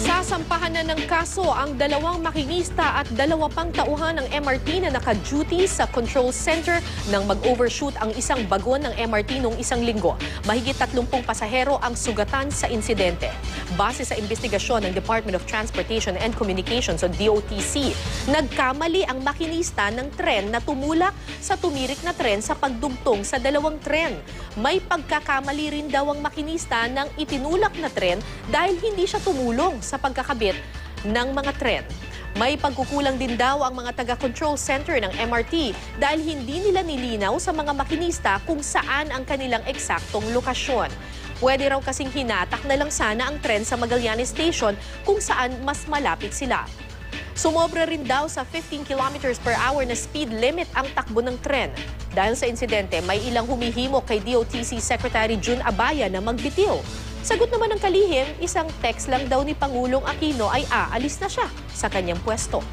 Sasampahan na ng kaso ang dalawang makinista at dalawa pang tauhan ng MRT na naka-duty sa control center nang mag-overshoot ang isang bagon ng MRT noong isang linggo. Mahigit 30 pasahero ang sugatan sa insidente. Base sa investigasyon ng Department of Transportation and Communications o DOTC, nagkamali ang makinista ng tren na tumulak sa tumirik na tren sa pagdugtong sa dalawang tren. May pagkakamali rin daw ang makinista ng itinulak na tren dahil hindi siya tumulong sa pagkakabit ng mga tren. May pagkukulang din daw ang mga taga-control center ng MRT dahil hindi nila nilinaw sa mga makinista kung saan ang kanilang eksaktong lokasyon. Pwede raw kasing hinatak na lang sana ang tren sa Magallanes Station kung saan mas malapit sila. Sumobra rin daw sa 15 kilometers per hour na speed limit ang takbo ng tren. Dahil sa insidente, may ilang humihimok kay DOTC Secretary Jun Abaya na magbitiw. Sagot naman ng kalihim, isang text lang daw ni Pangulong Aquino ay aalis na siya sa kanyang pwesto.